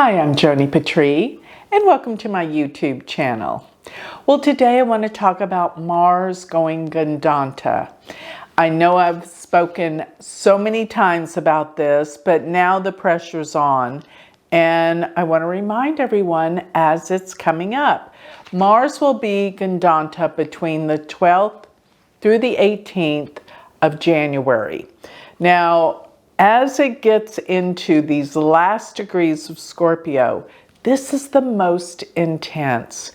Hi, I'm Joni Patrie, and welcome to my YouTube channel. Well, today I want to talk about Mars going Gandanta. I know I've spoken so many times about this, but now the pressure's on, and I want to remind everyone as it's coming up. Mars will be Gandanta between the 12th through the 18th of January. Now, as it gets into these last degrees of Scorpio, this is the most intense.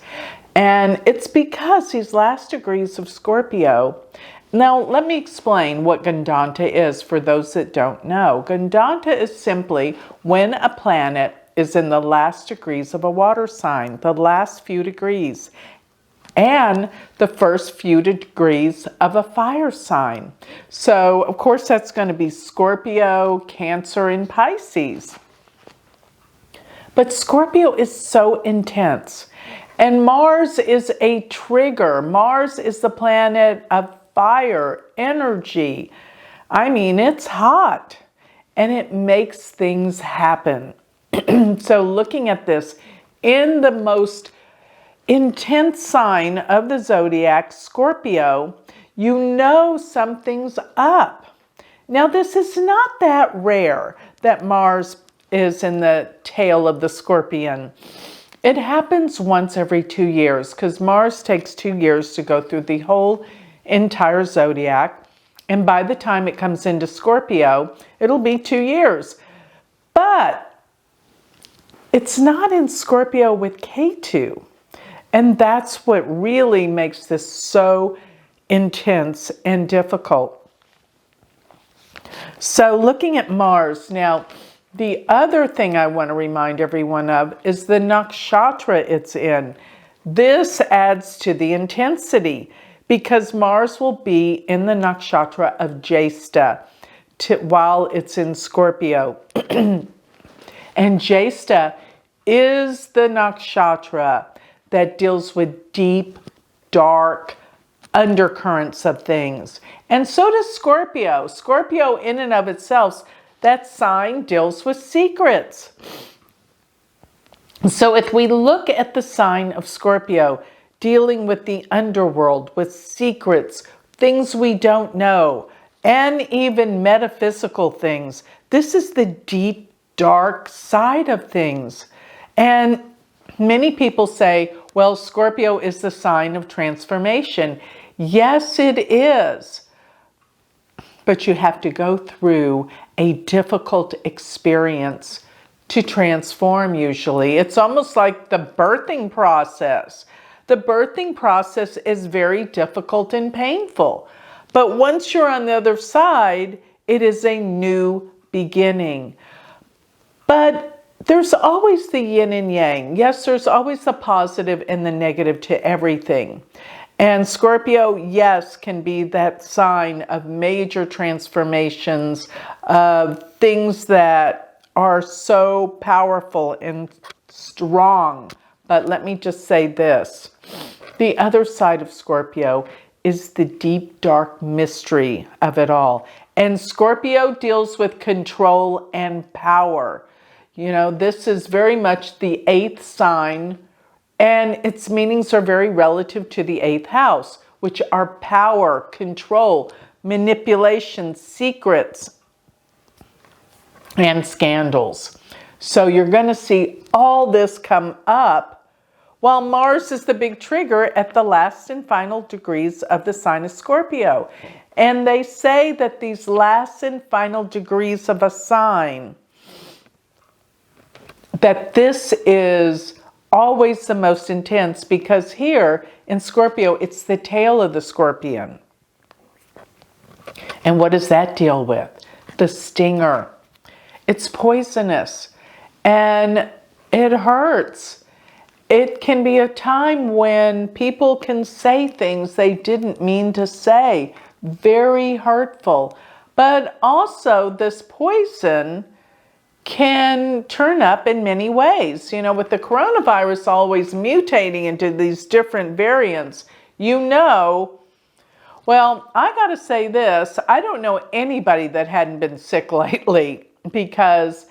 And it's because these last degrees of Scorpio. Now, let me explain what Gandanta is for those that don't know. Gandanta is simply when a planet is in the last degrees of a water sign, the last few degrees, and the first few degrees of a fire sign. So, of course, that's going to be Scorpio, Cancer, and Pisces. But Scorpio is so intense. And Mars is a trigger. Mars is the planet of fire, energy. I mean, it's hot. And it makes things happen. So looking at this, in the most intense sign of the zodiac, Scorpio, you know something's up. Now, this is not that rare that Mars is in the tail of the scorpion. It happens once every 2 years because Mars takes 2 years to go through the whole entire zodiac. And by the time it comes into Scorpio, it'll be 2 years. But it's not in Scorpio with Ketu. And that's what really makes this so intense and difficult. So looking at Mars, now the other thing I want to remind everyone of is the nakshatra it's in. This adds to the intensity because Mars will be in the nakshatra of Jyeshta while it's in Scorpio. And Jyeshta is the nakshatra that deals with deep, dark undercurrents of things. And so does Scorpio. Scorpio in and of itself, that sign deals with secrets. So if we look at the sign of Scorpio, dealing with the underworld, with secrets, things we don't know, and even metaphysical things, this is the deep, dark side of things. And many people say, well, Scorpio is the sign of transformation. Yes, it is. But you have to go through a difficult experience to transform usually. It's almost like the birthing process. The birthing process is very difficult and painful. But once you're on the other side, it is a new beginning. But there's always the yin and yang. Yes, there's always the positive and the negative to everything. And Scorpio, yes, can be that sign of major transformations, of things that are so powerful and strong. But let me just say this. The other side of Scorpio is the deep, dark mystery of it all. And Scorpio deals with control and power. You know, this is very much the 8th sign, and its meanings are very relative to the 8th house, which are power, control, manipulation, secrets, and scandals. So you're going to see all this come up while Mars is the big trigger at the last and final degrees of the sign of Scorpio. And they say that these last and final degrees of a sign, that this is always the most intense because here in Scorpio, it's the tail of the scorpion. And what does that deal with? The stinger. It's poisonous and it hurts. It can be a time when people can say things they didn't mean to say. Very hurtful. But also this poison can turn up in many ways. You know, with the coronavirus always mutating into these different variants, well, I gotta say this, I don't know anybody that hadn't been sick lately because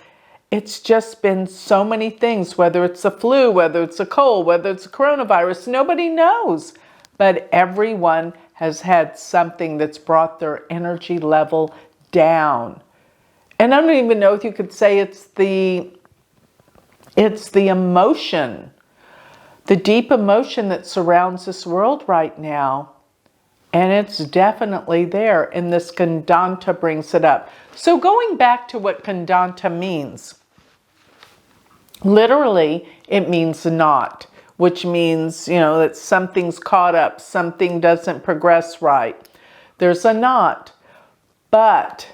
it's just been so many things, whether it's the flu, whether it's a cold, whether it's a coronavirus, nobody knows. But everyone has had something that's brought their energy level down. And I don't even know if you could say it's the emotion, the deep emotion that surrounds this world right now. And it's definitely there, and this Gandanta brings it up. So going back to what Gandanta means, literally it means not, which means, that something's caught up, something doesn't progress right. There's a knot. But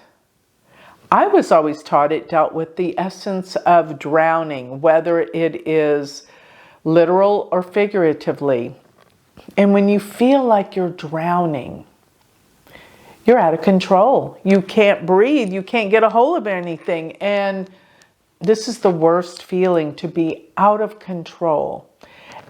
I was always taught it dealt with the essence of drowning, whether it is literal or figuratively. And when you feel like you're drowning, you're out of control. You can't breathe. You can't get a hold of anything. And this is the worst feeling, to be out of control.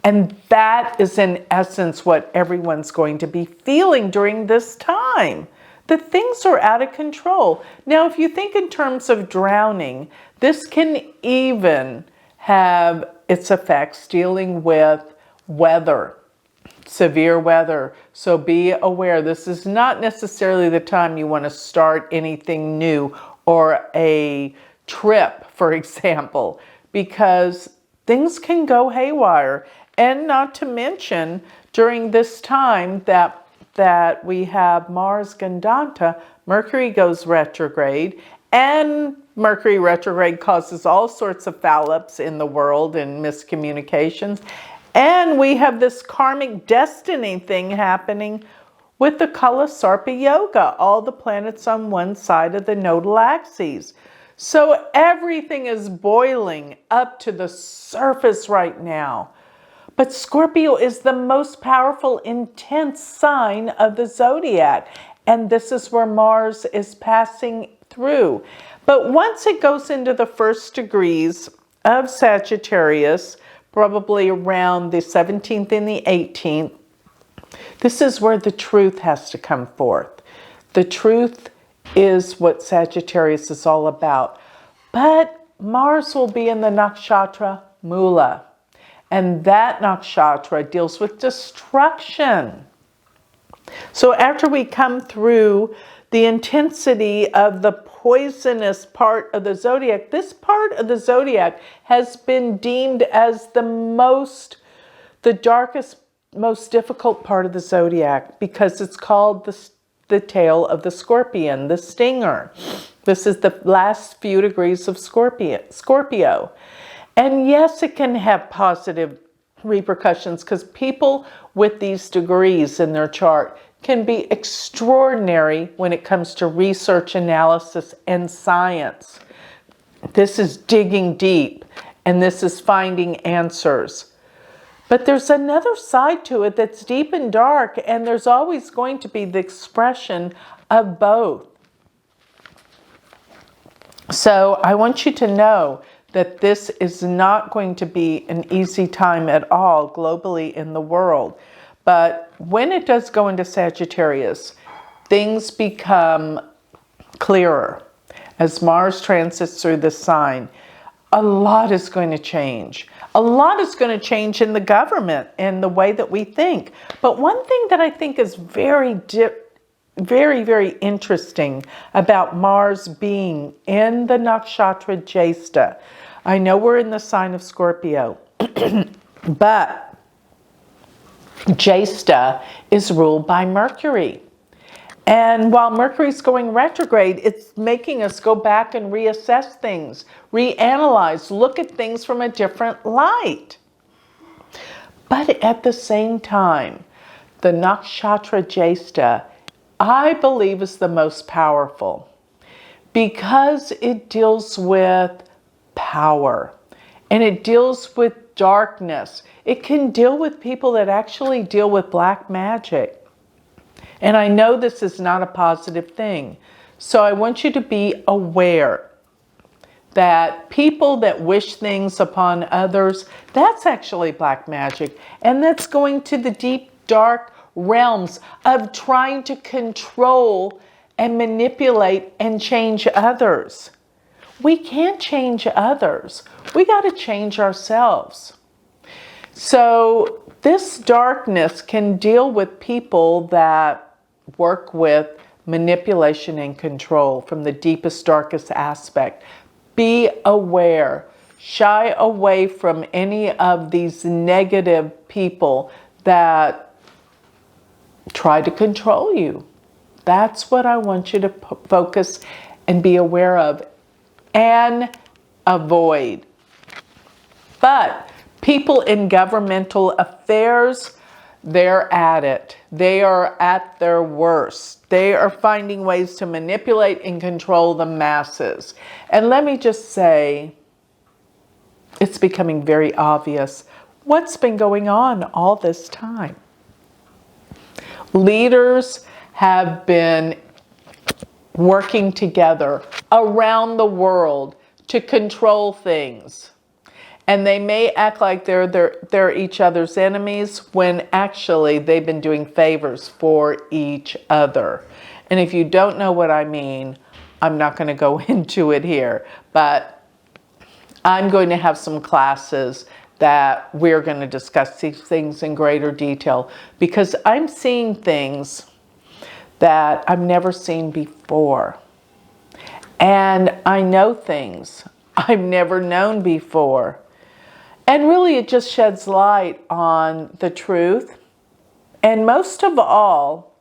And that is in essence what everyone's going to be feeling during this time. That things are out of control. Now, if you think in terms of drowning, this can even have its effects dealing with weather. Severe weather. So be aware, this is not necessarily the time you want to start anything new or a trip, for example, because things can go haywire. And not to mention, during this time that we have Mars Gandanta, Mercury goes retrograde, and Mercury retrograde causes all sorts of foul-ups in the world and miscommunications. And we have this karmic destiny thing happening with the Kala Sarpa Yoga, all the planets on one side of the nodal axes. So everything is boiling up to the surface right now. But Scorpio is the most powerful, intense sign of the zodiac. And this is where Mars is passing through. But once it goes into the first degrees of Sagittarius, probably around the 17th and the 18th, this is where the truth has to come forth. The truth is what Sagittarius is all about. But Mars will be in the nakshatra Mula. And that nakshatra deals with destruction. So after we come through the intensity of the poisonous part of the zodiac, this part of the zodiac has been deemed as the darkest, most difficult part of the zodiac, because it's called the tail of the scorpion, the stinger. This is the last few degrees of Scorpio. And yes, it can have positive repercussions, because people with these degrees in their chart can be extraordinary when it comes to research, analysis, and science. This is digging deep, and this is finding answers. But there's another side to it that's deep and dark, and there's always going to be the expression of both. So I want you to know that this is not going to be an easy time at all globally in the world. But when it does go into Sagittarius, things become clearer. As Mars transits through this sign, a lot is going to change. A lot is going to change in the government and the way that we think. But one thing that I think is very, very interesting about Mars being in the nakshatra Jyeshta. I know we're in the sign of Scorpio, but Jyeshta is ruled by Mercury. And while Mercury's going retrograde, it's making us go back and reassess things, reanalyze, look at things from a different light. But at the same time, the nakshatra Jyeshta, I believe, is the most powerful because it deals with power and it deals with darkness. It can deal with people that actually deal with black magic. And I know this is not a positive thing. So I want you to be aware that people that wish things upon others, that's actually black magic. And that's going to the deep, dark realms of trying to control and manipulate and change others. we can't change others. We got to change ourselves. So this darkness can deal with people that work with manipulation and control from the deepest, darkest aspect. Be aware. Shy away from any of these negative people that try to control you. That's what I want you to focus and be aware of and avoid. But people in governmental affairs, they're at it. They are at their worst. They are finding ways to manipulate and control the masses. And let me just say, it's becoming very obvious what's been going on all this time. Leaders have been working together around the world to control things. And they may act like they're each other's enemies when actually they've been doing favors for each other. And if you don't know what I mean, I'm not going to go into it here. But I'm going to have some classes that we're going to discuss these things in greater detail, because I'm seeing things that I've never seen before. And I know things I've never known before. And really it just sheds light on the truth. And most of all,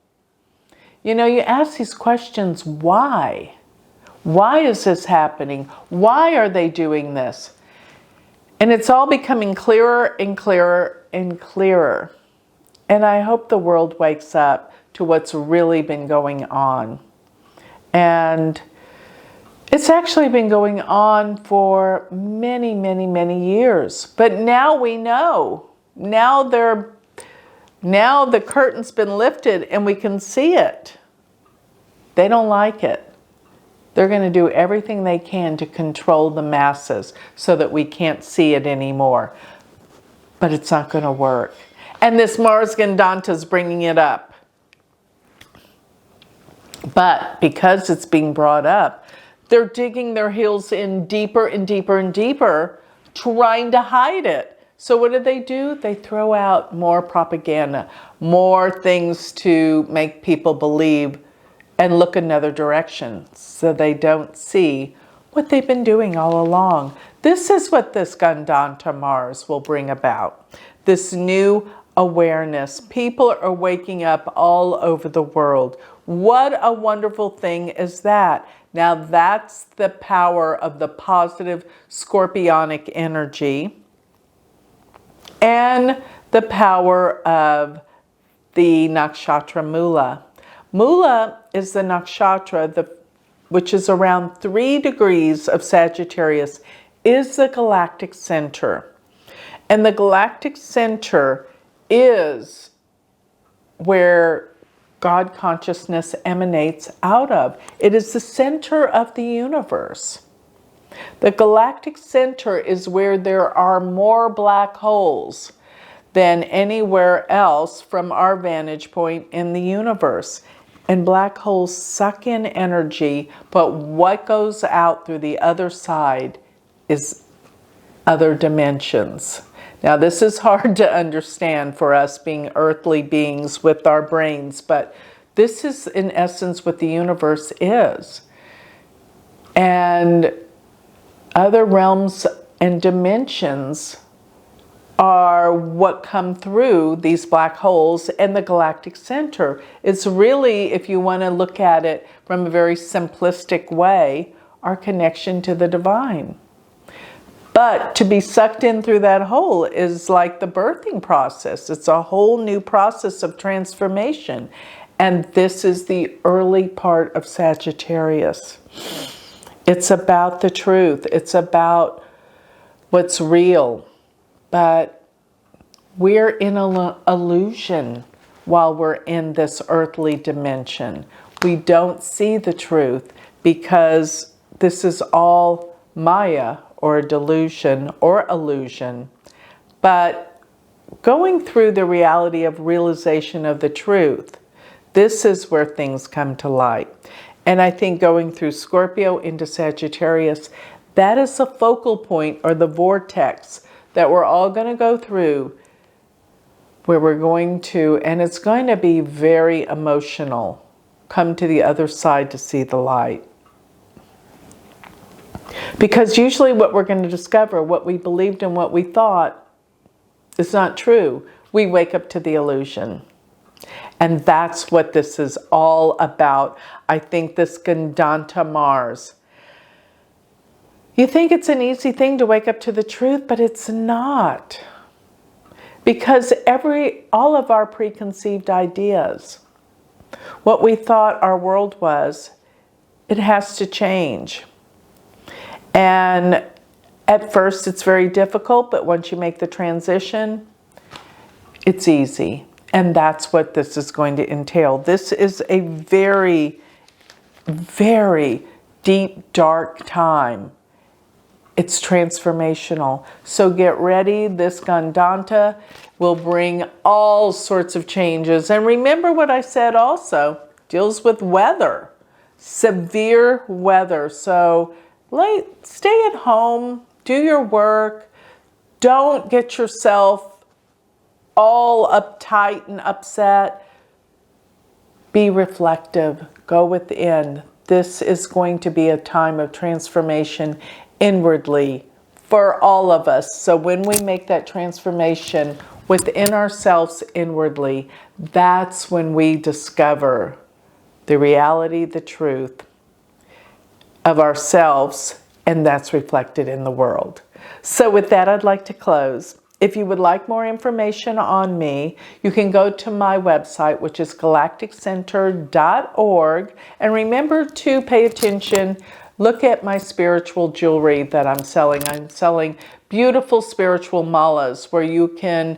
you know, you ask these questions, why? Why is this happening? Why are they doing this? And it's all becoming clearer and clearer and clearer. And I hope the world wakes up to what's really been going on. And it's actually been going on for many, many, many years. But now we know. Now the curtain's been lifted and we can see it. They don't like it. They're going to do everything they can to control the masses so that we can't see it anymore. But it's not going to work. And this Mars Gandanta is bringing it up. But because it's being brought up, they're digging their heels in deeper and deeper and deeper, trying to hide it. So what do? They throw out more propaganda, more things to make people believe and look another direction so they don't see what they've been doing all along. This is what this Gandanta Mars will bring about. This new awareness. People are waking up all over the world. What a wonderful thing is that? Now that's the power of the positive scorpionic energy and the power of the nakshatra Mula. Mula is the nakshatra, which is around 3 degrees of Sagittarius, is the galactic center. And the galactic center is where God consciousness emanates out of. It is the center of the universe. The galactic center is where there are more black holes than anywhere else from our vantage point in the universe. And black holes suck in energy, but what goes out through the other side is other dimensions. Now, this is hard to understand for us being earthly beings with our brains, but this is in essence what the universe is. And other realms and dimensions are what come through these black holes and the galactic center. It's really, if you want to look at it from a very simplistic way, our connection to the divine. But to be sucked in through that hole is like the birthing process. It's a whole new process of transformation. And this is the early part of Sagittarius. It's about the truth. It's about what's real. But we're in an illusion while we're in this earthly dimension. We don't see the truth because this is all Maya or a delusion or illusion. But going through the reality of realization of the truth, this is where things come to light. And I think going through Scorpio into Sagittarius, that is the focal point or the vortex that we're all going to go through, where we're going to, and it's going to be very emotional, come to the other side to see the light. Because usually what we're going to discover, what we believed and what we thought, is not true. We wake up to the illusion. And that's what this is all about. I think this Gandanta Mars. You think it's an easy thing to wake up to the truth, but it's not. Because all of our preconceived ideas, what we thought our world was, it has to change. And at first it's very difficult, but once you make the transition, it's easy. And that's what this is going to entail. This is a very, very deep, dark time. It's transformational. So get ready. This Gandanta will bring all sorts of changes. And remember what I said also, deals with weather, severe weather. So stay at home, do your work. Don't get yourself all uptight and upset. Be reflective. Go within. This is going to be a time of transformation inwardly for all of us. So when we make that transformation within ourselves inwardly, that's when we discover the reality, the truth of ourselves, and that's reflected in the world. So with that, I'd like to close. If you would like more information on me, you can go to my website, which is galacticcenter.org. And remember to pay attention. Look at my spiritual jewelry that I'm selling. I'm selling beautiful spiritual malas where you can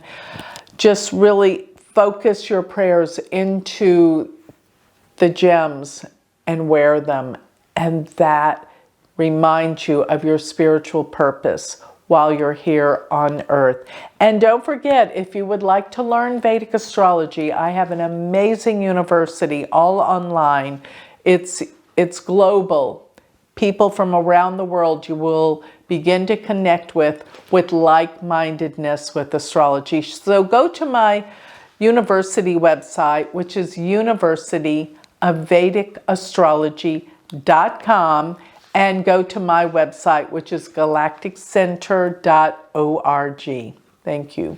just really focus your prayers into the gems and wear them. And that reminds you of your spiritual purpose while you're here on Earth. And don't forget, if you would like to learn Vedic astrology, I have an amazing university all online. It's global. People from around the world you will begin to connect with like-mindedness with astrology. So go to my university website, which is universityofvedicastrology.com, and go to my website, which is galacticcenter.org. Thank you.